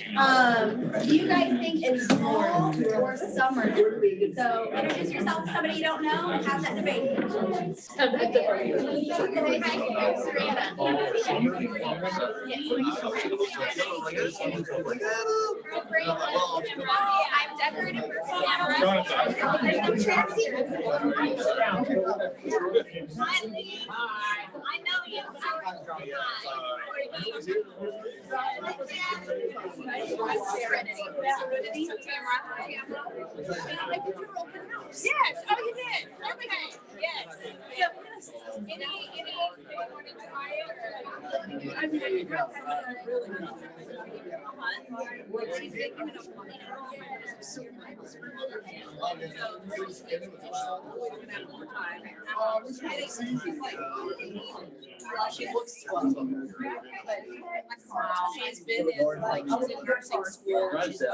Do you guys think it's fall or summer? So introduce yourself to somebody you don't know and have that debate. I'm decorated for I know you. Yes, oh you did. Okay, yes. So any morning she looks 12. She's been in she's in nursing school. So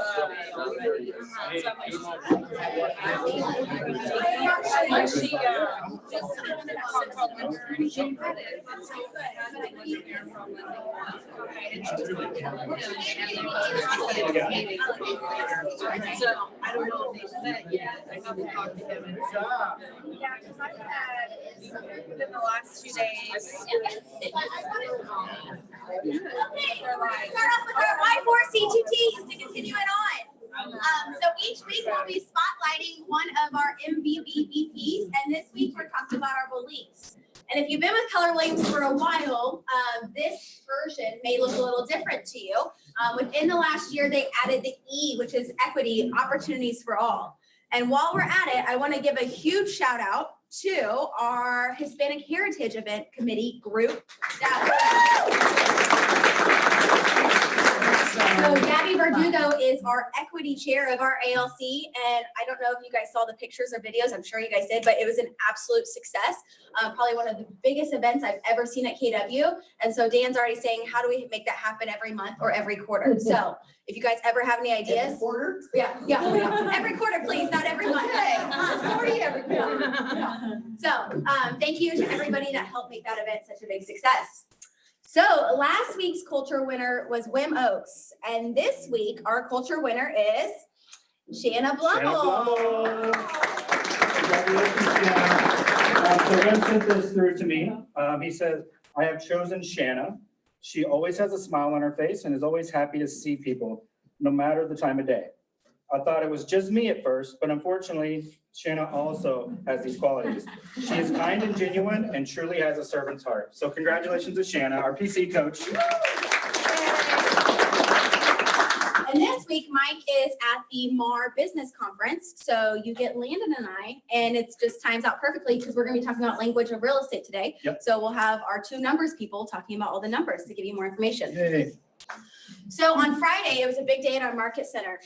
I don't know if they've met yet. I haven't talked to him. Yeah, because I've had within the last 2 days. They're like, start off with our Y4C2Ts to continue it on. So each week we'll be spotlighting one of our MVBVPs, and this week we're talking about our beliefs. And if you've been with Keller Williams for a while, this version may look a little different to you. Within the last year, they added the E, which is equity, opportunities for all. And while we're at it, I want to give a huge shout out to our Hispanic Heritage Event Committee group. So Gabby Verdugo is our equity chair of our ALC, and I don't know if you guys saw the pictures or videos, I'm sure you guys did, but it was an absolute success. Probably one of the biggest events I've ever seen at KW. And so Dan's already saying, how do we make that happen every month or every quarter? So if you guys ever have any ideas. Every quarter? Yeah. Every quarter, please, not every month. It's 40 every quarter. So thank you to everybody that helped make that event such a big success. So last week's culture winner was Wim Oaks, and this week our culture winner is Shanna Blumel. Congratulations, Shanna. So Wim sent this through to me. He says, I have chosen Shanna. She always has a smile on her face and is always happy to see people, no matter the time of day. I thought it was just me at first, but unfortunately, Shanna also has these qualities. She is kind and genuine and truly has a servant's heart. So congratulations to Shanna, our PC coach. And this week, Mike is at the MAR Business Conference. So you get Landon and I, and it's just times out perfectly because we're going to be talking about language of real estate today. Yep. So we'll have our two numbers people talking about all the numbers to give you more information. Yay. So on Friday, it was a big day at our market center.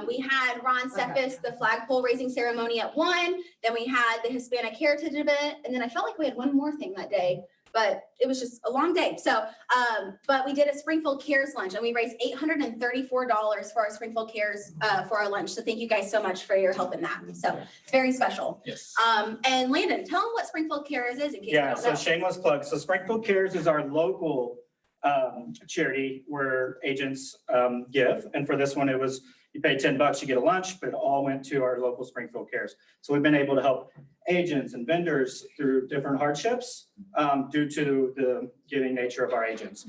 We had Ron Cephas, the flagpole raising ceremony at 1. Then we had the Hispanic Heritage event. And then I felt like we had one more thing that day, but it was just a long day. So, but we did a Springfield Cares lunch and we raised $834 for our Springfield Cares for our lunch. So thank you guys so much for your help in that. So it's very special. Yes. And Landon, tell them what Springfield Cares is in case Yeah, you don't so know. shameless plug. So Springfield Cares is our local charity where agents give. And for this one, it was, you pay $10, you get a lunch, but it all went to our local Springfield Cares. So we've been able to help agents and vendors through different hardships due to the giving nature of our agents.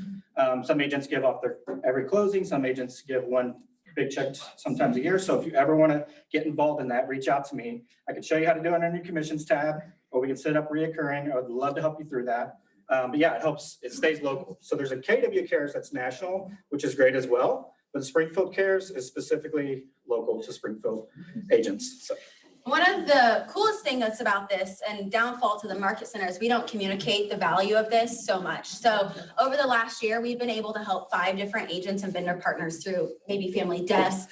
Some agents give off their every closing. Some agents give one big check sometimes a year. So if you ever want to get involved in that, reach out to me. I can show you how to do it under your commissions tab, or we can set up reoccurring. I would love to help you through that. But yeah, it helps, it stays local. So there's a KW Cares that's national, which is great as well. But Springfield Cares is specifically local to Springfield agents. So. One of the coolest things that's about this and downfall to the market center is we don't communicate the value of this so much. So over the last year, we've been able to help 5 different agents and vendor partners through maybe family deaths,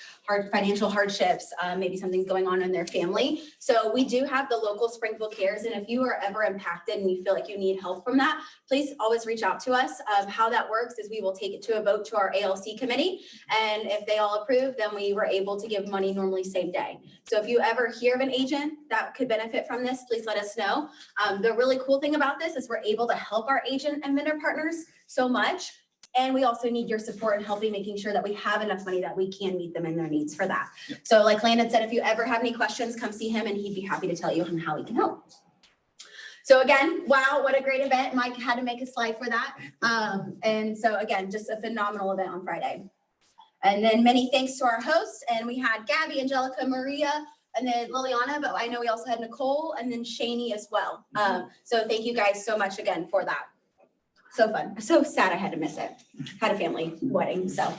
financial hardships, maybe something going on in their family. So we do have the local Springfield Cares. And if you are ever impacted and you feel like you need help from that, please always reach out to us. How that works is we will take it to a vote to our ALC committee. And if they all approve, then we were able to give money normally same day. So if you ever hear of an agent that could benefit from this, please let us know. The really cool thing about this is we're able to help our agent and vendor partners so much And we also need your support in helping making sure that we have enough money that we can meet them in their needs for that. So like Landon said, if you ever have any questions, come see him and he'd be happy to tell you on how he can help. So again, wow, what a great event. Mike had to make a slide for that. And so again, just a phenomenal event on Friday. And then many thanks to our hosts. And we had Gabby, Angelica, Maria, and then Liliana, but I know we also had Nicole and then Shani as well. So thank you guys so much again for that. So fun. I'm so sad I had to miss it. Had a family wedding, so.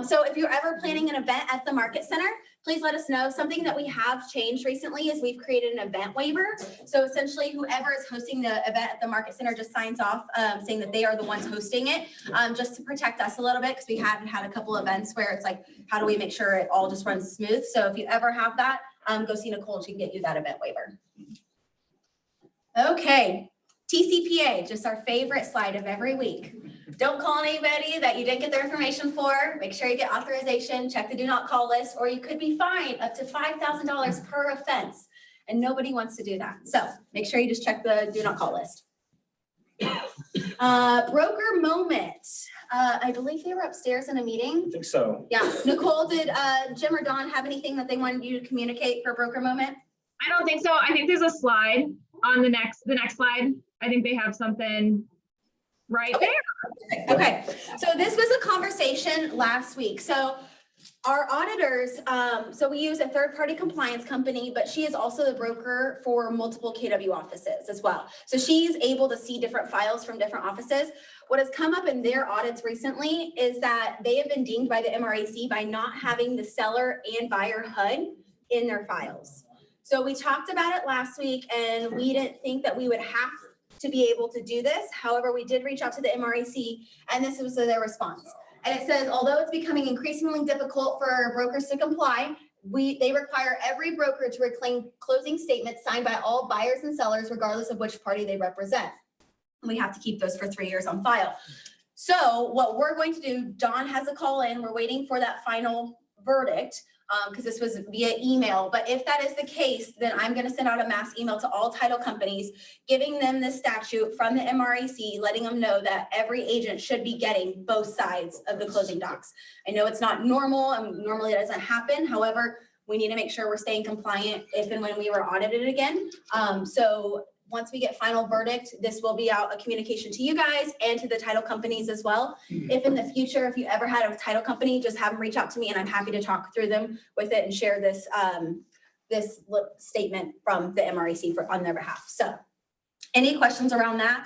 So if you're ever planning an event at the Market Center, please let us know. Something that we have changed recently is we've created an event waiver. So essentially whoever is hosting the event at the Market Center just signs off saying that they are the ones hosting it, just to protect us a little bit, because we have had a couple events where it's like, how do we make sure it all just runs smooth? So if you ever have that, go see Nicole. She can get you that event waiver. Okay. TCPA, just our favorite slide of every week. Don't call anybody that you didn't get their information for. Make sure you get authorization, check the do not call list, or you could be fined up to $5,000 per offense. And nobody wants to do that. So make sure you just check the do not call list. Broker moment. I believe they were upstairs in a meeting. I think so. Yeah. Nicole, did Jim or Dawn have anything that they wanted you to communicate for broker moment? I don't think so. I think there's a slide on the next slide. I think they have something right there. Okay, so this was a conversation last week. So our auditors, so we use a third-party compliance company, but she is also the broker for multiple KW offices as well. So she's able to see different files from different offices. What has come up in their audits recently is that they have been dinged by the MRAC by not having the seller and buyer HUD in their files. So we talked about it last week and we didn't think that we would have to be able to do this. However, we did reach out to the MRAC and this was their response. And it says, although it's becoming increasingly difficult for brokers to comply, they require every broker to reclaim closing statements signed by all buyers and sellers, regardless of which party they represent. And we have to keep those for 3 years on file. So what we're going to do, Dawn has a call in, we're waiting for that final verdict. Because this was via email, but if that is the case, then I'm going to send out a mass email to all title companies, giving them the statute from the MRAC, letting them know that every agent should be getting both sides of the closing docs. I know it's not normal, and normally it doesn't happen. However, we need to make sure we're staying compliant if and when we were audited again. So once we get final verdict, this will be out a communication to you guys and to the title companies as well. If in the future, if you ever had a title company, just have them reach out to me and I'm happy to talk through them with it and share this this statement from the MRAC on their behalf. So any questions around that?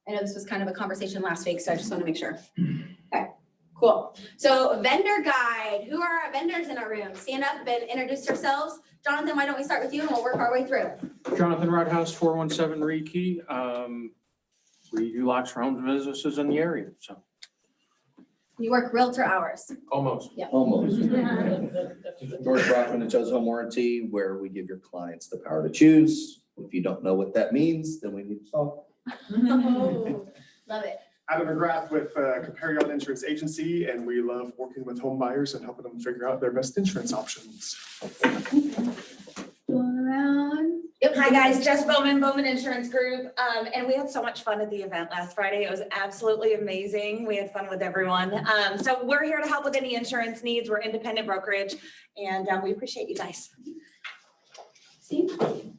I know this was kind of a conversation last week, so I just want to make sure. Okay, cool. So vendor guide, who are our vendors in our room? Stand up and introduce yourselves. Jonathan, why don't we start with you and we'll work our way through. Jonathan Rodhouse, 417 Reed Key. We do lots for homes and businesses in the area, so. You work realtor hours. Almost. Yeah. Almost. George Brockman, it does home warranty, where we give your clients the power to choose. If you don't know what that means, then we need to solve. Oh, love it. Adam McGrath with Comparion Insurance Agency, and we love working with home buyers and helping them figure out their best insurance options. Going around. Yep. Hi, guys. Jess Bowman, Bowman Insurance Group. And we had so much fun at the event last Friday. It was absolutely amazing. We had fun with everyone. So we're here to help with any insurance needs. We're independent brokerage, and we appreciate you guys.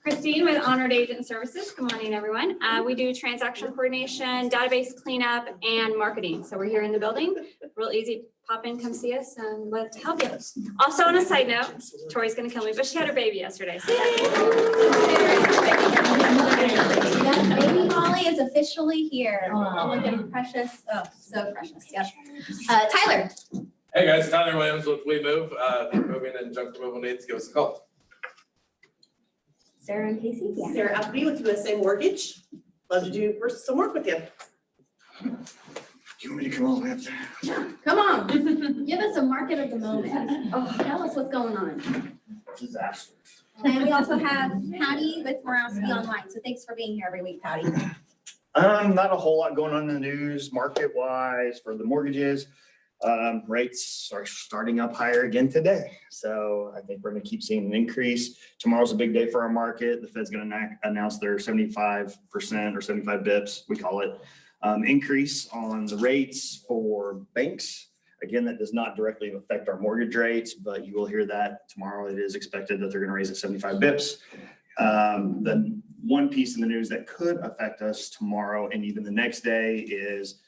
Christine with Honored Agent Services. Good morning, everyone. We do transaction coordination, database cleanup, and marketing. So we're here in the building. Real easy. Pop in, come see us, and love to help you. Also, on a side note, Tori's going to kill me, but she had her baby yesterday. So Baby Molly is officially here. Oh, looking precious. Oh, so precious. Yep. Tyler. Hey guys, Tyler Williams with We Move. Moving and junk removal needs, give us a call. Sarah and Casey. Yeah. Sarah Appleby with USA Mortgage. Love to do some work with you. You want me to come all the way up there? Come on. Give us a market of the moment. Oh, tell us what's going on. Disaster. And we also have Patty with Morawski Online. So thanks for being here every week, Patty. Not a whole lot going on in the news market wise for the mortgages. Rates are starting up higher again today. So I think we're going to keep seeing an increase. Tomorrow's a big day for our market. The Fed's going to announce their 75% or 75 bips, we call it. increase on the rates for banks. Again, that does not directly affect our mortgage rates, but you will hear that tomorrow. It is expected that they're going to raise it 75 bips. The one piece in the news that could affect us tomorrow and even the next day is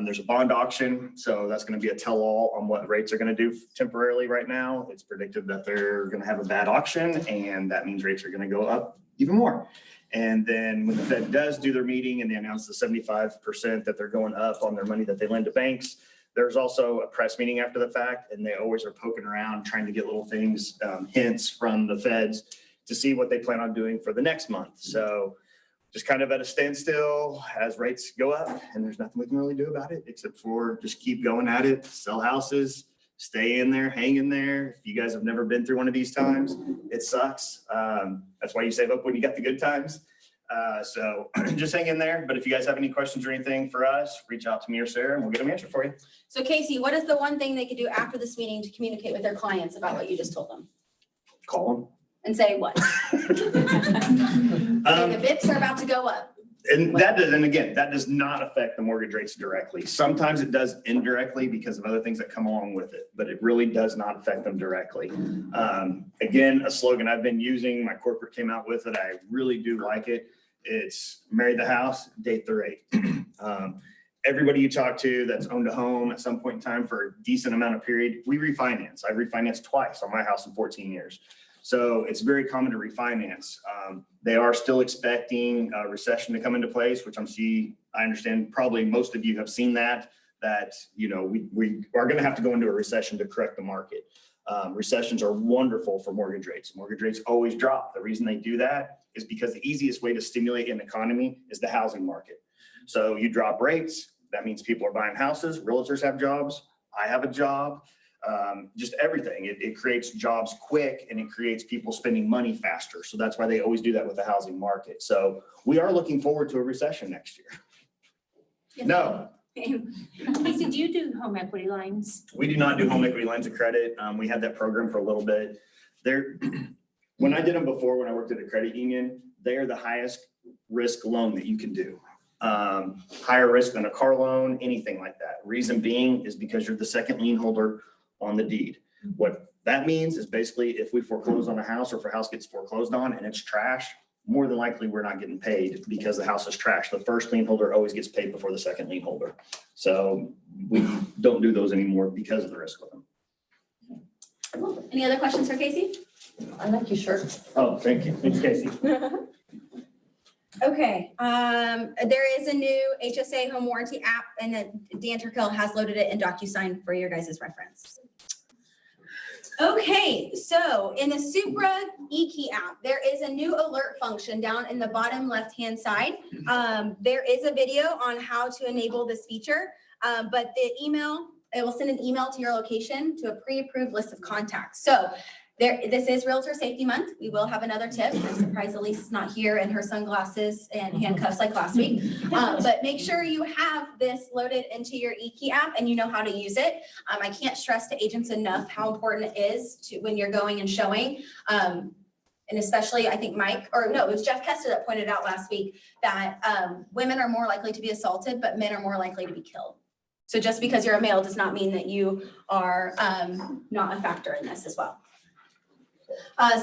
there's a bond auction. So that's going to be a tell-all on what rates are going to do temporarily right now. It's predicted that they're going to have a bad auction, and that means rates are going to go up even more. And then when the Fed does do their meeting and they announce the 75% that they're going up on their money that they lend to banks, there's also a press meeting after the fact, and they always are poking around trying to get little things, hints from the Feds to see what they plan on doing for the next month. So just kind of at a standstill as rates go up, and there's nothing we can really do about it except for just keep going at it, sell houses, stay in there, hang in there. If you guys have never been through one of these times, it sucks. That's why you save up when you got the good times. So just hang in there. But if you guys have any questions or anything for us, reach out to me or Sarah and we'll get them answered for you. So Casey, what is the one thing they could do after this meeting to communicate with their clients about what you just told them? Call them. And say what? Say the bips are about to go up. And that does, and again, that does not affect the mortgage rates directly. Sometimes it does indirectly because of other things that come along with it, but it really does not affect them directly. Again, a slogan I've been using, my corporate came out with it. I really do like it. It's marry the house, date the rate. Everybody you talk to that's owned a home at some point in time for a decent amount of period, we refinance. I refinanced twice on my house in 14 years. So it's very common to refinance. They are still expecting a recession to come into place, which I understand probably most of you have seen that we are going to have to go into a recession to correct the market. Recessions are wonderful for mortgage rates. Mortgage rates always drop. The reason they do that is because the easiest way to stimulate an economy is the housing market. So you drop rates, that means people are buying houses, realtors have jobs, I have a job. Just everything. It creates jobs quick and it creates people spending money faster. So that's why they always do that with the housing market. So we are looking forward to a recession next year. Yes. No, Casey, do you do home equity lines? we do not do home equity lines of credit. We had that program for a little bit. When I did them before, when I worked at a credit union, they are the highest risk loan that you can do. Higher risk than a car loan, anything like that. Reason being is because you're the second lien holder on the deed. What that means is basically if we foreclose on a house or if a house gets foreclosed on and it's trash, more than likely we're not getting paid because the house is trash. The first lien holder always gets paid before the second lien holder. So we don't do those anymore because of the risk of them. Any other questions for Casey? I like your shirt. Oh, thank you. Thanks, Casey. Okay, there is a new HSA home warranty app and then Dan Turkel has loaded it in DocuSign for your guys' reference. Okay, so in the Supra eKey app, there is a new alert function down in the bottom left-hand side. There is a video on how to enable this feature, but it will send an email to your location to a pre-approved list of contacts. So this is Realtor Safety Month. We will have another tip. I'm surprised Elise is not here in her sunglasses and handcuffs like last week. But make sure you have this loaded into your eKey app and you know how to use it. I can't stress to agents enough how important it is to when you're going and showing. And especially, I think it was Jeff Kester that pointed out last week that women are more likely to be assaulted, but men are more likely to be killed. So just because you're a male does not mean that you are not a factor in this as well.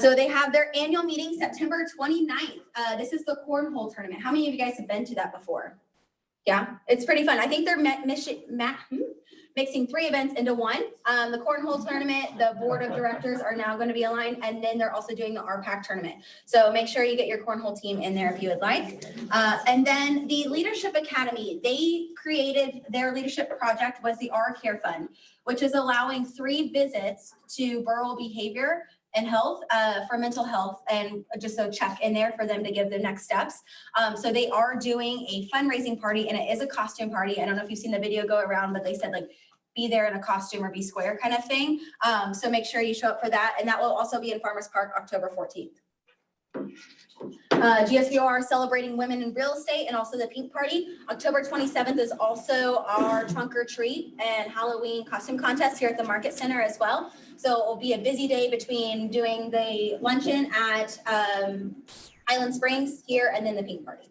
So they have their annual meeting September 29th. This is the cornhole tournament. How many of you guys have been to that before? Yeah, it's pretty fun. I think they're mixing 3 events into one. The cornhole tournament, the board of directors are now going to be aligned, and then they're also doing the RPAC tournament. So make sure you get your cornhole team in there if you would like. And then the Leadership Academy, they created their leadership project was the R Care Fund, which is allowing 3 visits to Burrell Behavior and Health for mental health, and just so check in there for them to give the next steps. So they are doing a fundraising party, and it is a costume party. I don't know if you've seen the video go around, but they said like be there in a costume or be square kind of thing. So make sure you show up for that, and that will also be in Farmers Park October 14th. GSVR celebrating women in real estate and also the pink party. October 27th is also our trunk or treat and Halloween costume contest here at the Market Center as well. So it will be a busy day between doing the luncheon at Highland Springs here and then the pink party.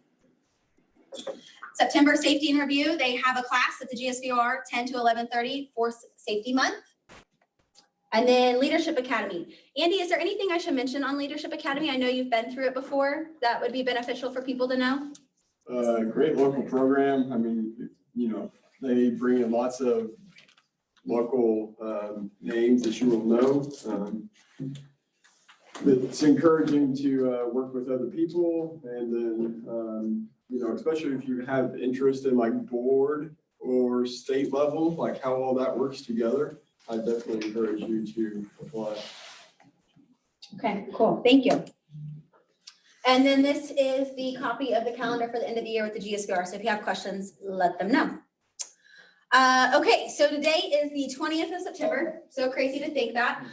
September Safety and Review, they have a class at the GSVR 10 to 11:30 for Safety Month. And then Leadership Academy. Andy, is there anything I should mention on Leadership Academy? I know you've been through it before. That would be beneficial for people to know. Great local program. I mean, you know, they bring in lots of local names that you will know. It's encouraging to work with other people, and then, you know, especially if you have interest in like board or state level, like how all that works together, I definitely encourage you to apply. Okay, cool. Thank you. And then this is the copy of the calendar for the end of the year with the GSVR. So if you have questions, let them know. Okay, so today is the 20th of September. So crazy to think that.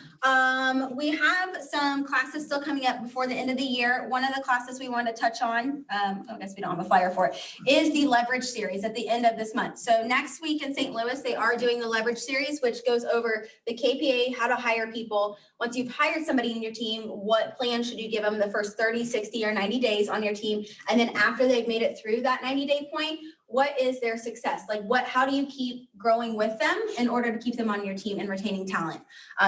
We have some classes still coming up before the end of the year. One of the classes we want to touch on, I guess we don't have a flyer for it, is the Leverage Series at the end of this month. So next week in St. Louis, they are doing the Leverage Series, which goes over the KPA, how to hire people. Once you've hired somebody in your team, what plan should you give them the first 30, 60, or 90 days on your team? And then after they've made it through that 90-day point, what is their success? Like how do you keep growing with them in order to keep them on your team and retaining talent?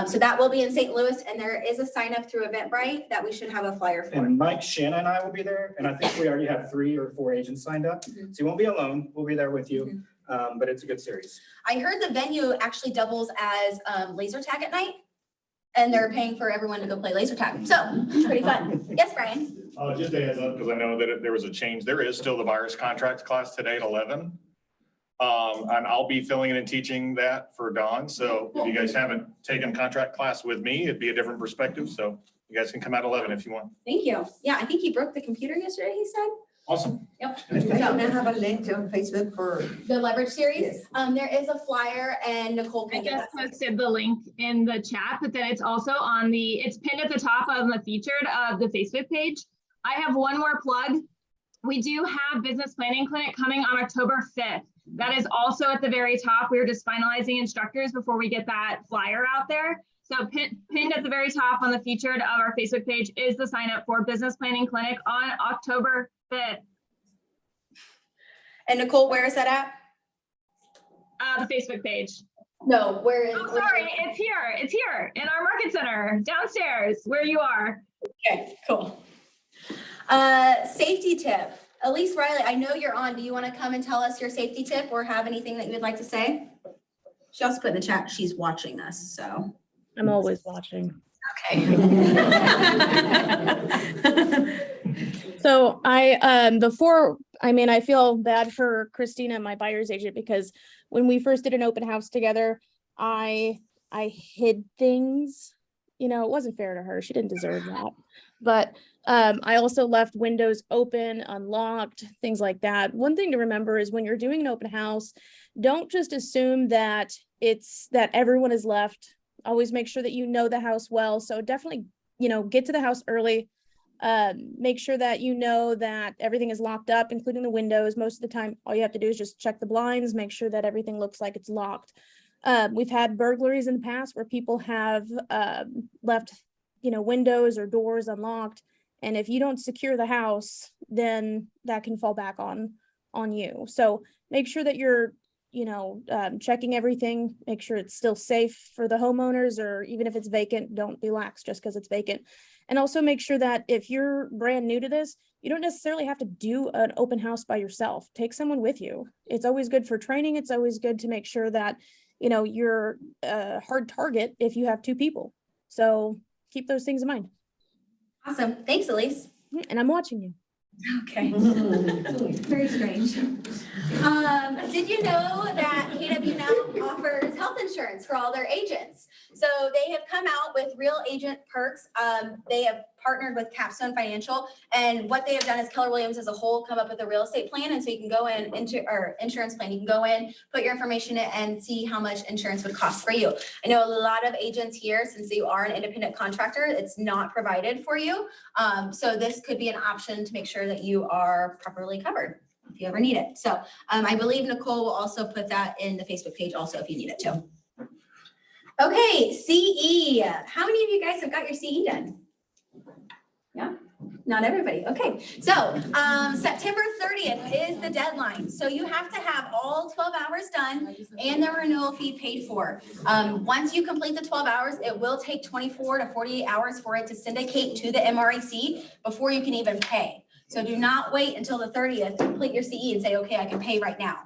So that will be in St. Louis, and there is a sign up through Eventbrite that we should have a flyer for. And Mike, Shanna, and I will be there, and I think we already have 3 or 4 agents signed up. So you won't be alone. We'll be there with you, but it's a good series. I heard the venue actually doubles as laser tag at night, and they're paying for everyone to go play laser tag. So it's pretty fun. Yes, Brian? Just a heads up, because I know that there was a change. There is still the virus contracts class today at 11. And I'll be filling in and teaching that for Dawn. So if you guys haven't taken contract class with me, it'd be a different perspective. So you guys can come at 11 if you want. Thank you. Yeah, I think he broke the computer yesterday, he said. Awesome. Yep. Do you have a link on Facebook for? The Leverage Series? Yes. There is a flyer, and Nicole I can get just that. posted the link in the chat, but then it's also on it's pinned at the top of the featured of the Facebook page. I have one more plug. We do have Business Planning Clinic coming on October 5th. That is also at the very top. We're just finalizing instructors before we get that flyer out there. So pinned at the very top on the featured of our Facebook page is the sign up for Business Planning Clinic on October 5th. And Nicole, where is that at? The Facebook page. No, where is? Oh, sorry, it's here. It's here in our market center downstairs where you are. Okay, cool. Safety tip. Elise Riley, I know you're on. Do you want to come and tell us your safety tip or have anything that you would like to say? She also put in the chat, she's watching us, so. I'm always watching. Okay. So I feel bad for Christina, my buyer's agent, because when we first did an open house together, I hid things. You know, it wasn't fair to her. She didn't deserve that. But I also left windows open, unlocked, things like that. One thing to remember is when you're doing an open house, don't just assume that that everyone is left. Always make sure that you know the house well. So definitely, get to the house early. Make sure that you know that everything is locked up, including the windows. Most of the time, all you have to do is just check the blinds, make sure that everything looks like it's locked. We've had burglaries in the past where people have left, windows or doors unlocked. And if you don't secure the house, then that can fall back on you. So make sure that you're, checking everything, make sure it's still safe for the homeowners, or even if it's vacant, don't be lax just because it's vacant. And also make sure that if you're brand new to this, you don't necessarily have to do an open house by yourself. Take someone with you. It's always good for training. It's always good to make sure that, you're a hard target if you have 2 people. So keep those things in mind. Awesome. Thanks, Elise. And I'm watching you. Okay. Very strange. Did you know that KW now offers health insurance for all their agents? So they have come out with real agent perks. They have partnered with Capstone Financial, and what they have done is Keller Williams as a whole come up with a real estate plan, and so you can go in or insurance plan. You can go in, put your information in, and see how much insurance would cost for you. I know a lot of agents here, since you are an independent contractor, it's not provided for you. So this could be an option to make sure that you are properly covered if you ever need it. So I believe Nicole will also put that in the Facebook page also if you need it too. Okay, CE. How many of you guys have got your CE done? Yeah. Not everybody. Okay. So, September 30th is the deadline. So you have to have all 12 hours done and the renewal fee paid for. Once you complete the 12 hours, it will take 24 to 48 hours for it to syndicate to the MREC before you can even pay. So do not wait until the 30th to complete your CE and say, okay, I can pay right now.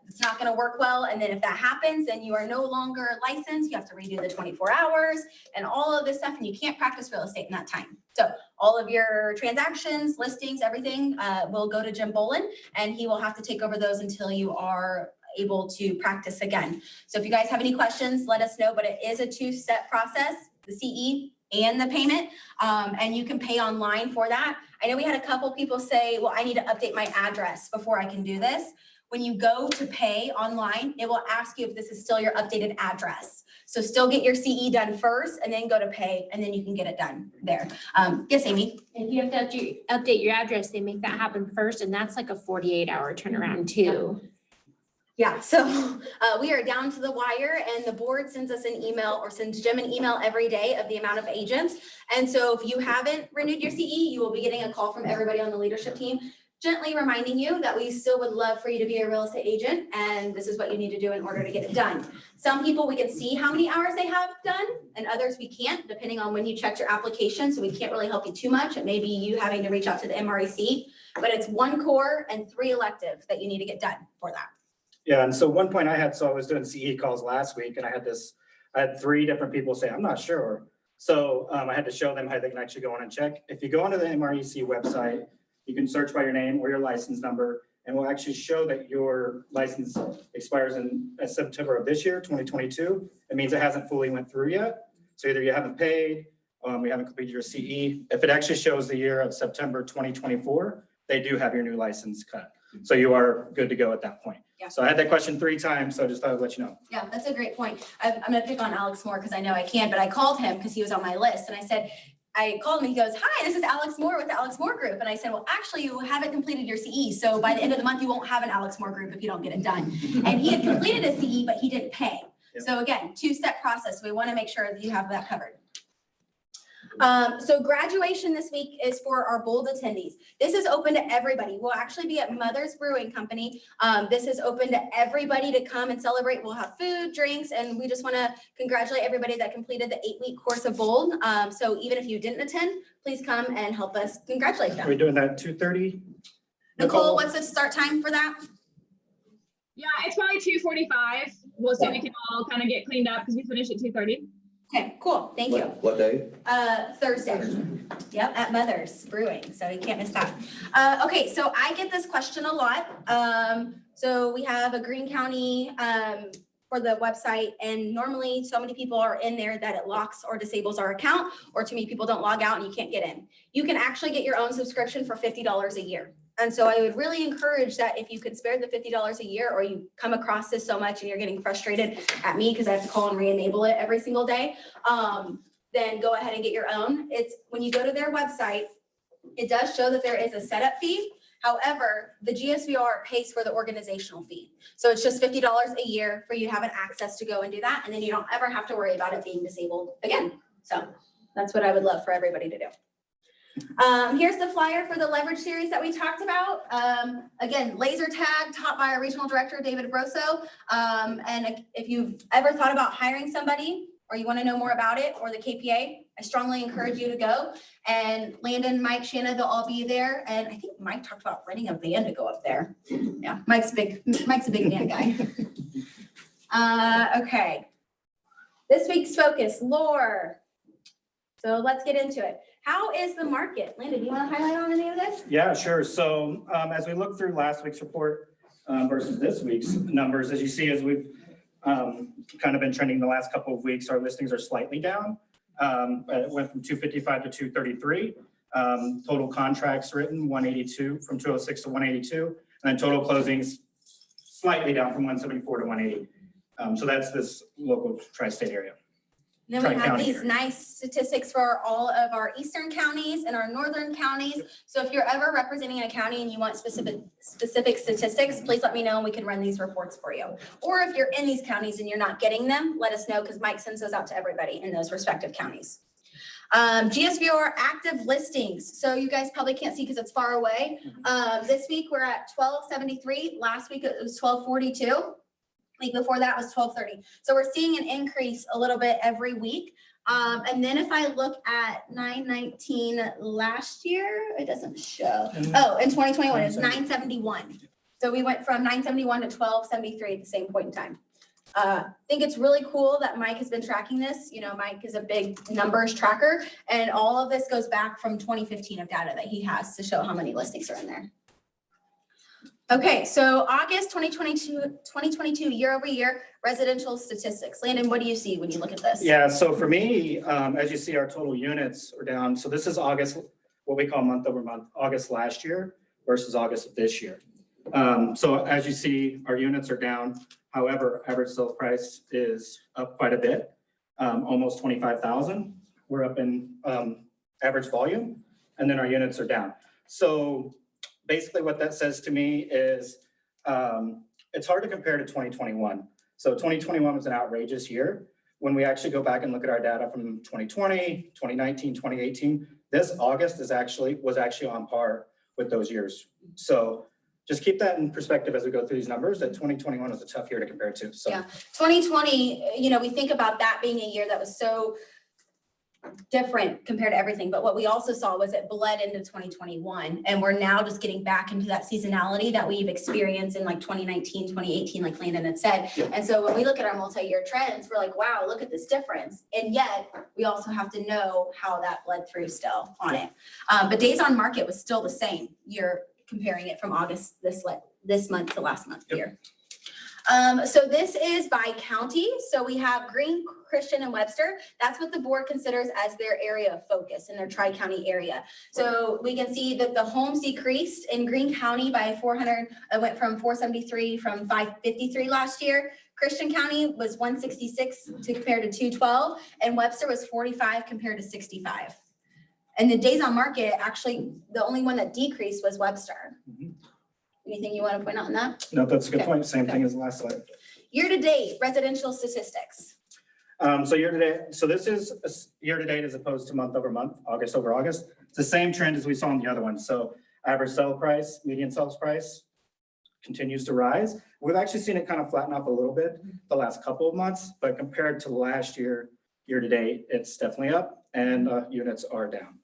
It's not gonna work well. And then if that happens, then you are no longer licensed. You have to redo the 24 hours and all of this stuff, and you can't practice real estate in that time. So all of your transactions, listings, everything will go to Jim Bolin, and he will have to take over those until you are able to practice again. So if you guys have any questions, let us know, but it is a two-step process, the CE and the payment, and you can pay online for that. I know we had a couple people say, well, I need to update my address before I can do this. When you go to pay online, it will ask you if this is still your updated address. So still get your CE done first and then go to pay, and then you can get it done there. Yes, Amy? If you have to update your address, they make that happen first, and that's like a 48-hour turnaround too. Yeah, so we are down to the wire, and the board sends us an email or sends Jim an email every day of the amount of agents. And so if you haven't renewed your CE, you will be getting a call from everybody on the leadership team, gently reminding you that we still would love for you to be a real estate agent, and this is what you need to do in order to get it done. Some people, we can see how many hours they have done, and others we can't, depending on when you checked your application, so we can't really help you too much. It may be you having to reach out to the MREC, but it's 1 core and 3 electives that you need to get done for that. Yeah, and so one point I had, so I was doing CE calls last week, and I had 3 different people say, I'm not sure. So I had to show them how they can actually go on and check. If you go onto the MREC website, you can search by your name or your license number, and we'll actually show that your license expires in September of this year, 2022. It means it hasn't fully went through yet. So either you haven't paid, you haven't completed your CE. If it actually shows the year of September 2024, they do have your new license cut. So you are good to go at that point. Yeah. So I had that question 3 times, so I just thought I'd let you know. Yeah, that's a great point. I'm gonna pick on Alex Moore because I know I can, but I called him because he was on my list, and I called him, he goes, hi, this is Alex Moore with the Alex Moore Group. And I said, well, actually, you haven't completed your CE. So by the end of the month, you won't have an Alex Moore Group if you don't get it done. And he had completed his CE, but he didn't pay. Yep. So again, 2-step process. We want to make sure that you have that covered. So graduation this week is for our Bold attendees. This is open to everybody. We'll actually be at Mother's Brewing Company. This is open to everybody to come and celebrate. We'll have food, drinks, and we just want to congratulate everybody that completed the 8-week course of Bold. So even if you didn't attend, please come and help us congratulate Are them. we doing that at 2:30? Nicole, what's the start time for that? Yeah, it's probably 2:45. Well, so we can all kind of get cleaned up because we finish at 2:30. Okay, cool. Thank you. What day? Thursday. Yep, at Mother's Brewing, so you can't miss that. Okay, so I get this question a lot. So we have a Greene County for the website, and normally so many people are in there that it locks or disables our account, or too many people don't log out and you can't get in. You can actually get your own subscription for $50 a year. And so I would really encourage that if you could spare the $50 a year, or you come across this so much and you're getting frustrated at me because I have to call and re-enable it every single day, then go ahead and get your own. It's when you go to their website, it does show that there is a setup fee. However, the GSVR pays for the organizational fee. So it's just $50 a year for you to have an access to go and do that. And then you don't ever have to worry about it being disabled again. So that's what I would love for everybody to do. Here's the flyer for the leverage series that we talked about. Again, laser tag taught by our regional director, David Brosso. And if you've ever thought about hiring somebody, or you want to know more about it, or the KPA, I strongly encourage you to go. And Landon, Mike, Shanna, they'll all be there. And I think Mike talked about renting a van to go up there. Yeah, Mike's a big van guy. Okay. This week's focus, lore. So let's get into it. How is the market? Landon, do you want to highlight on any of this? Yeah, sure. So as we look through last week's report versus this week's numbers, as you see, as we've kind of been trending the last couple of weeks, our listings are slightly down. It went from 255 to 233. Total contracts written, 182, from 206 to 182. And then total closings slightly down from 174 to 180. So that's this local tri-state area. Then we have Tri-county these area. nice statistics for all of our eastern counties and our northern counties. So if you're ever representing a county and you want specific statistics, please let me know and we can run these reports for you. Or if you're in these counties and you're not getting them, let us know because Mike sends those out to everybody in those respective counties. GSVR active listings. So you guys probably can't see because it's far away. This week we're at 1273. Last week it was 1242. Week before that was 1230. So we're seeing an increase a little bit every week. And then if I look at 919 last year, it doesn't show. Oh, in 2021, it's 971. So we went from 971 to 1273 at the same point in time. I think it's really cool that Mike has been tracking this. You know, Mike is a big numbers tracker, and all of this goes back from 2015 of data that he has to show how many listings are in there. Okay, so August 2022 year over year residential statistics. Landon, what do you see when you look at this? Yeah, so for me, as you see, our total units are down. So this is August, what we call month over month, August last year versus August of this year. So as you see, our units are down. However, average sale price is up quite a bit, almost 25,000. We're up in average volume, and then our units are down. So basically what that says to me is it's hard to compare to 2021. So 2021 was an outrageous year. When we actually go back and look at our data from 2020, 2019, 2018, this August was actually on par with those years. So just keep that in perspective as we go through these numbers, that 2021 was a tough year to compare to. So yeah, 2020, you know, we think about that being a year that was so different compared to everything. But what we also saw was it bled into 2021. And we're now just getting back into that seasonality that we've experienced in like 2019, 2018, like Landon had said. Yeah. And so when we look at our multi-year trends, we're like, wow, look at this difference. And yet we also have to know how that bled through still on it. But days on market was still the same. You're comparing it from August this month to last month here. So this is by county. So we have Greene, Christian, and Webster. That's what the board considers as their area of focus in their tri-county area. So we can see that the homes decreased in Greene County by 400. It went from 473 from 553 last year. Christian County was 166 to compare to 212, and Webster was 45 compared to 65. And the days on market, actually, the only one that decreased was Webster. Anything you want to point out on that? no, that's a good Okay. point. Same thing as the last slide. Year to date, residential statistics. So year to date, so this is year to date as opposed to month over month, August over August. It's the same trend as we saw in the other one. So average sale price, median sales price continues to rise. We've actually seen it kind of flatten off a little bit the last couple of months, but compared to last year, year to date, it's definitely up, and units are down.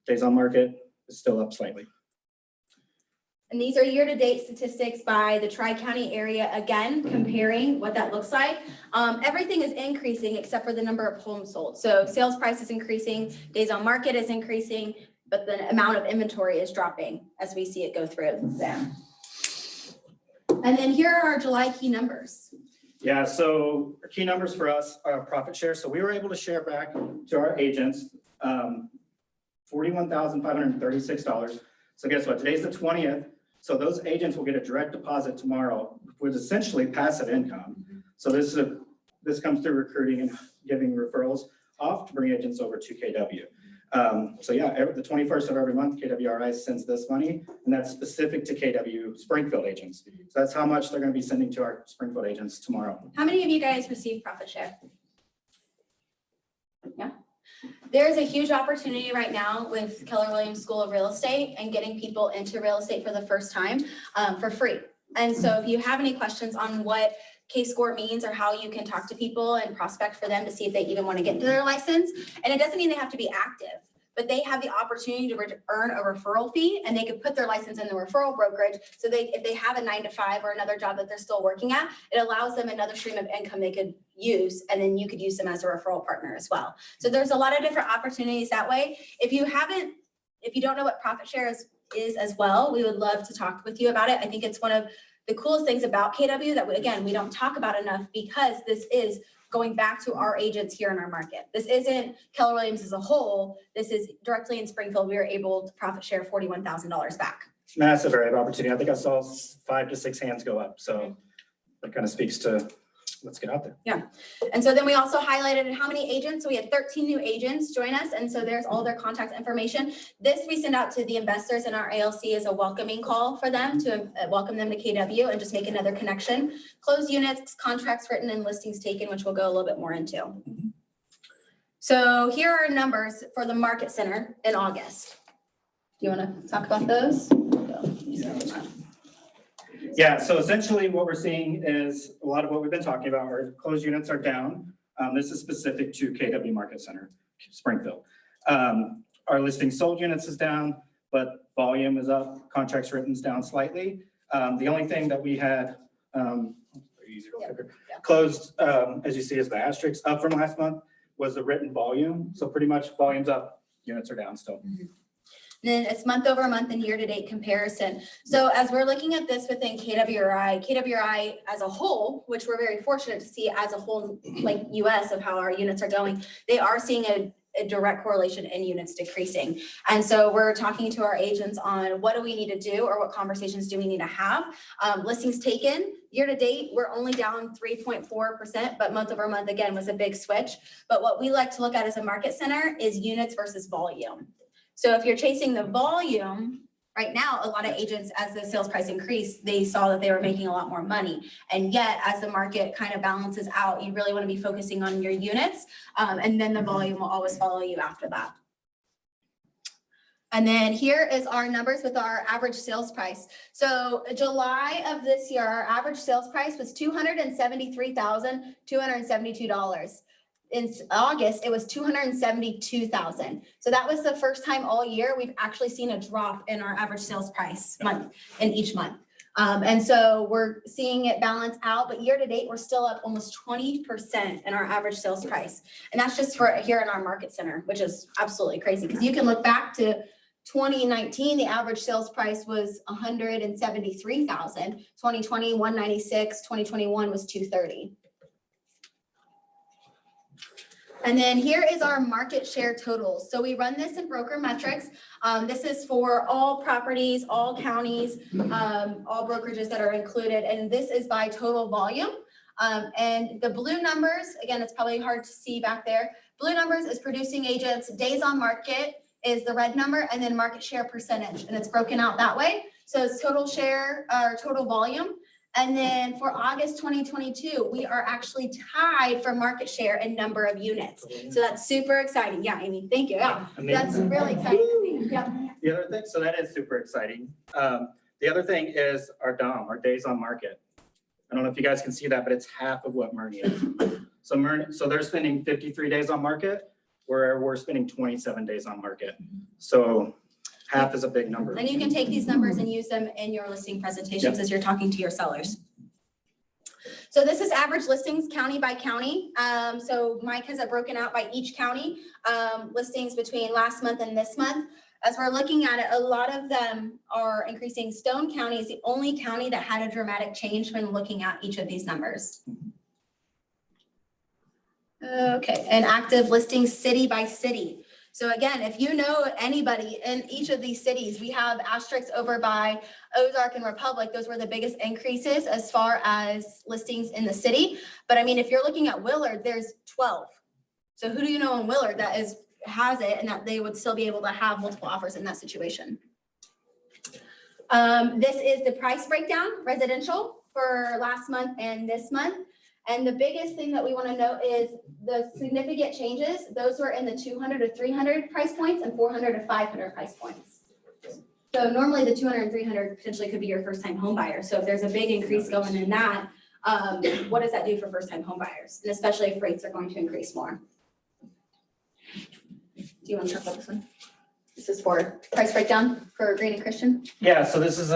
Days on market is still up slightly. And these are year-to-date statistics by the Tri-County area, again, comparing what that looks like. Everything is increasing except for the number of homes sold. So sales price is increasing, days on market is increasing, but the amount of inventory is dropping as we see it go through them. And then here are our July key numbers. Yeah, so our key numbers for us are profit share. So we were able to share back to our agents $41,536. So guess what? Today's the 20th. So those agents will get a direct deposit tomorrow with essentially passive income. So this comes through recruiting and giving referrals off to bring agents over to KW. So yeah, the 21st of every month, KWRI sends this money, and that's specific to KW Springfield agents. So that's how much they're going to be sending to our Springfield agents tomorrow. How many of you guys receive profit share? Yeah. There's a huge opportunity right now with Keller Williams School of Real Estate and getting people into real estate for the first time for free. And so if you have any questions on what K-Score means or how you can talk to people and prospect for them to see if they even want to get into their license, and it doesn't mean they have to be active, but they have the opportunity to earn a referral fee, and they could put their license in the referral brokerage. So if they have a 9-to-5 or another job that they're still working at, it allows them another stream of income they could use, and then you could use them as a referral partner as well. So there's a lot of different opportunities that way. If you don't know what profit share is as well, we would love to talk with you about it. I think it's one of the coolest things about KW that we don't talk about enough, because this is going back to our agents here in our market. This isn't Keller Williams as a whole. This is directly in Springfield. We were able to profit share $41,000 back. Massive area of opportunity. I think I saw 5 to 6 hands go up. So that kind of speaks to let's get out there. Yeah. And so then we also highlighted how many agents. So we had 13 new agents join us. And so there's all their contact information. This we send out to the investors in our ALC as a welcoming call for them to welcome them to KW and just make another connection. Closed units, contracts written, and listings taken, which we'll go a little bit more into. So here are numbers for the Market Center in August. Do you want to talk about those? Yeah, so essentially what we're seeing is a lot of what we've been talking about, our closed units are down. This is specific to KW Market Center, Springfield. Our listing sold units is down, but volume is up, contracts written is down slightly. The only thing that we had closed, as you see, is the asterisk up from last month was the written volume. So pretty much volume's up, units are down still. Then it's month over month and year-to-date comparison. So as we're looking at this within KWRI as a whole, which we're very fortunate to see as a whole, like US of how our units are going, they are seeing a direct correlation in units decreasing. And so we're talking to our agents on what do we need to do or what conversations do we need to have. Listings taken, year-to-date, we're only down 3.4%, but month over month, again, was a big switch. But what we like to look at as a Market Center is units versus volume. So if you're chasing the volume, right now, a lot of agents, as the sales price increased, they saw that they were making a lot more money. And yet, as the market kind of balances out, you really want to be focusing on your units, and then the volume will always follow you after that. And then here is our numbers with our average sales price. So July of this year, our average sales price was $273,272. In August, it was $272,000. So that was the first time all year we've actually seen a drop in our average sales price in each month. And so we're seeing it balance out, but year to date, we're still up almost 20% in our average sales price. And that's just for here in our Market Center, which is absolutely crazy because you can look back to 2019, the average sales price was $173,000. 2020, $196,000. 2021 was $230,000. And then here is our market share totals. So we run this in Broker Metrics. This is for all properties, all counties, all brokerages that are included. And this is by total volume. And the blue numbers, again, it's probably hard to see back there. Blue numbers is producing agents, days on market is the red number, and then market share percentage. And it's broken out that way. So it's total share or total volume. And then for August 2022, we are actually tied for market share and number of units. So that's super exciting. Yeah, Amy, thank you. Yeah, that's really exciting to see. Yeah. The other thing, so that is super exciting. The other thing is our DOM, our days on market. I don't know if you guys can see that, but it's half of what Murny is. So they're spending 53 days on market, where we're spending 27 days on market. So half is a big number. And you can take these numbers and use them in your listing presentations as you're talking to your sellers. So this is average listings county by county. So Mike has it broken out by each county, listings between last month and this month. As we're looking at it, a lot of them are increasing. Stone County is the only county that had a dramatic change when looking at each of these numbers. Okay, and active listings city by city. So again, if you know anybody in each of these cities, we have asterisks over by Ozark and Republic. Those were the biggest increases as far as listings in the city. But I mean, if you're looking at Willard, there's 12. So who do you know in Willard that has it and that they would still be able to have multiple offers in that situation? This is the price breakdown, residential for last month and this month. And the biggest thing that we want to note is the significant changes. Those were in the 200 to 300 price points and 400 to 500 price points. So normally the 200 and 300 potentially could be your first time home buyer. So if there's a big increase going in that, what does that do for first time home buyers? And especially if rates are going to increase more. Do you want to talk about this one? This is for price breakdown for Green and Christian. Yeah, so this is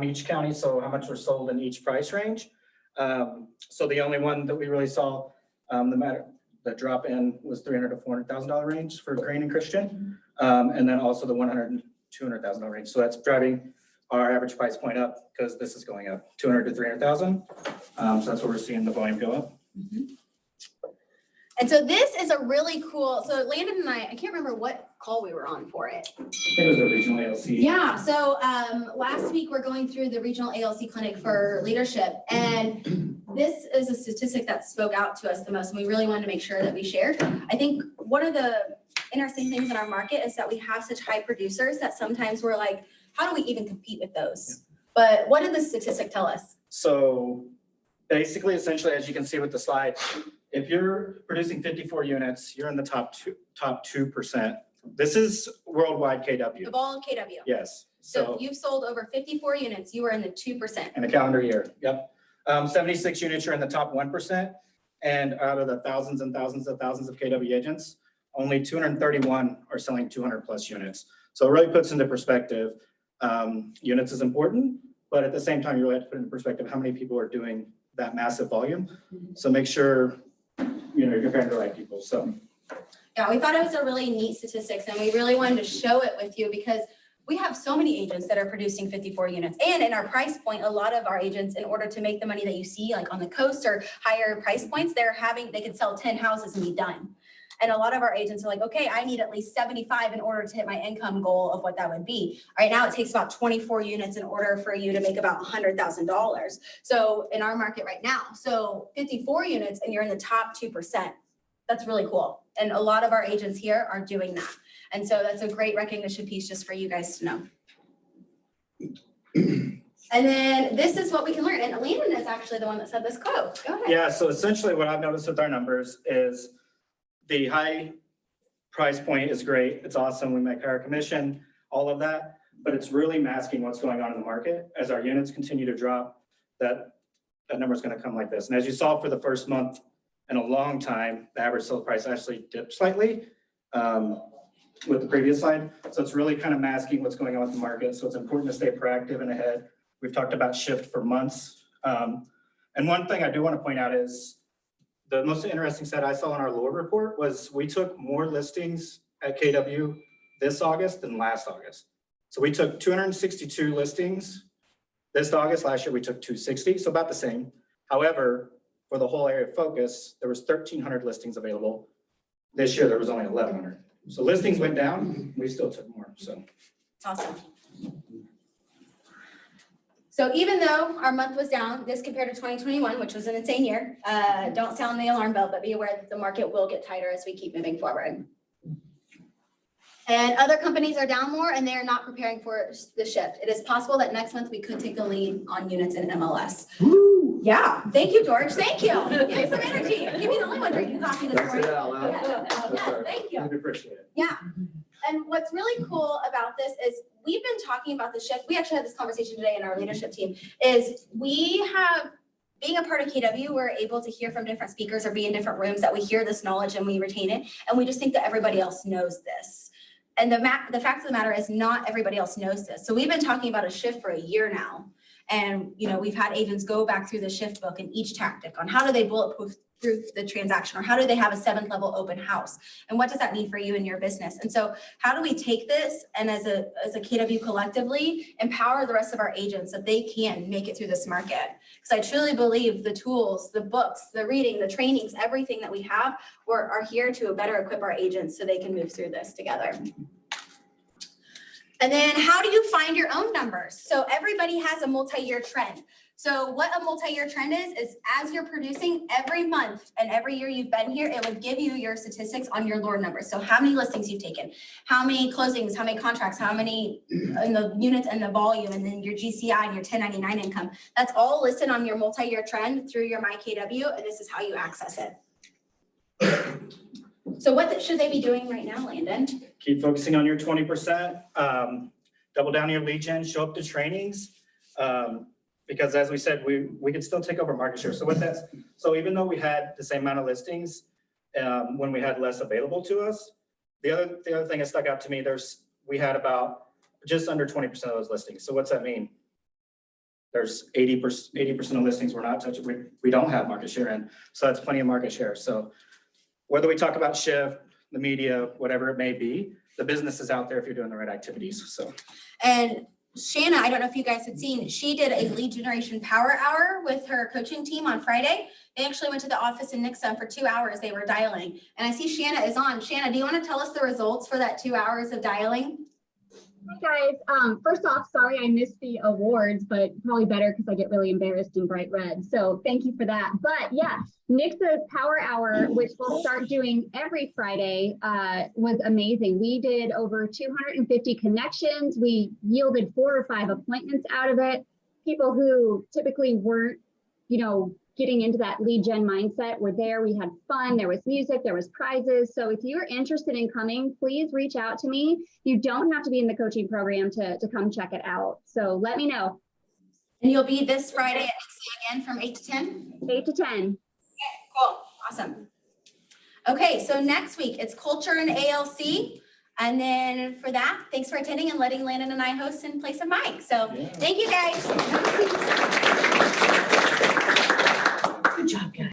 each county, so how much were sold in each price range. So the only one that we really saw the drop in was $300,000 to $400,000 range for Green and Christian, and then also the $100,000 and $200,000 range. So that's driving our average price point up because this is going up $200,000 to $300,000. So that's where we're seeing the volume go up. And so this is a really cool, so Landon and I can't remember what call we were on for it. I think it was the regional ALC. Yeah, so last week we're going through the regional ALC clinic for leadership. And this is a statistic that spoke out to us the most, and we really wanted to make sure that we shared. I think one of the interesting things in our market is that we have such high producers that sometimes we're like, how do we even compete with those? But what did the statistic tell us? So basically, essentially, as you can see with the slide, If you're producing 54 units, you're in the top 2%. This is worldwide KW. Of all KW. Yes, So so if you've sold over 54 units, you are in the 2%. in a calendar year, yep. 76 units, you're in the top 1%. And out of the thousands and thousands of KW agents, only 231 are selling 200 plus units. So it really puts into perspective, units is important, but at the same time, you really have to put into perspective how many people are doing that massive volume. So make sure, you're comparing the right people, so. Yeah, we thought it was a really neat statistics and we really wanted to show it with you because we have so many agents that are producing 54 units. And in our price point, a lot of our agents, in order to make the money that you see, like on the coast or higher price points, they could sell 10 houses and be done. And a lot of our agents are like, okay, I need at least 75 in order to hit my income goal of what that would be. Right now, it takes about 24 units in order for you to make about $100,000. So in our market right now, so 54 units and you're in the top 2%. That's really cool. And a lot of our agents here are doing that. And so that's a great recognition piece just for you guys to know. And then this is what we can learn. And Landon is actually the one that said this quote. Go ahead. Yeah, so essentially what I've noticed with our numbers is the high price point is great. It's awesome. We make our commission, all of that, but it's really masking what's going on in the market. As our units continue to drop, that number is going to come like this. And as you saw for the first month in a long time, the average sale price actually dipped slightly with the previous slide. So it's really kind of masking what's going on with the market. So it's important to stay proactive and ahead. We've talked about shift for months. And one thing I do want to point out is the most interesting stat I saw in our Lord report was we took more listings at KW this August than last August. So we took 262 listings this August. Last year, we took 260, so about the same. However, for the whole area of focus, there was 1,300 listings available. This year, there was only 1,100. So listings went down, we still took more, so. Awesome. So even though our month was down, this compared to 2021, which was an insane year, don't sound the alarm bell, but be aware that the market will get tighter as we keep moving forward. And other companies are down more and they are not preparing for the shift. It is possible that next month we could take the lead on units in MLS. Woo! Yeah, thank you, George. Thank you. Give me some energy. Give me the only one drinking coffee this morning. Yes, thank you. I appreciate it. Yeah. And what's really cool about this is we've been talking about the shift. We actually had this conversation today in our leadership team is we have, being a part of KW, we're able to hear from different speakers or be in different rooms that we hear this knowledge and we retain it. And we just think that everybody else knows this. And the fact of the matter is not everybody else knows this. So we've been talking about a shift for a year now. And, we've had agents go back through the shift book and each tactic on how do they bulletproof through the transaction, or how do they have a 7th level open house? And what does that mean for you and your business? And so how do we take this and as a KW collectively empower the rest of our agents that they can make it through this market? Because I truly believe the tools, the books, the reading, the trainings, everything that we have are here to better equip our agents so they can move through this together. And then how do you find your own numbers? So everybody has a multi-year trend. So what a multi-year trend is as you're producing every month and every year you've been here, it would give you your statistics on your Lord numbers. So how many listings you've taken, how many closings, how many contracts, how many in the units and the volume, and then your GCI and your 1099 income. That's all listed on your multi-year trend through your MyKW, and this is how you access it. So what should they be doing right now, Landon? Keep focusing on your 20%, double down your lead gen, show up to trainings. Because as we said, we could still take over market share. So even though we had the same amount of listings when we had less available to us, the other thing that stuck out to me, we had about just under 20% of those listings. So what's that mean? There's 80% of listings we're not touching, we don't have market share in. So that's plenty of market share. So whether we talk about shift, the media, whatever it may be, the business is out there if you're doing the right activities, so. And Shanna, I don't know if you guys had seen, she did a lead generation power hour with her coaching team on Friday. They actually went to the office in Nixa for 2 hours. They were dialing. And I see Shanna is on. Shanna, do you want to tell us the results for that 2 hours of dialing? Hi guys, first off, sorry I missed the awards, but probably better because I get really embarrassed in bright red. So thank you for that. But yeah, Nixa's Power Hour, which we'll start doing every Friday, was amazing. We did over 250 connections. We yielded 4 or 5 appointments out of it. People who typically weren't, getting into that lead gen mindset. We're there, we had fun, there was music, there was prizes. So if you're interested in coming, please reach out to me. You don't have to be in the coaching program to come check it out. So let me know. And you'll be this Friday at Nixie again from 8 to 10? 8 to 10. Okay, cool, awesome. Okay, so next week, it's culture and ALC. And then for that, thanks for attending and letting Landon and I host in place of Mike. So thank you guys.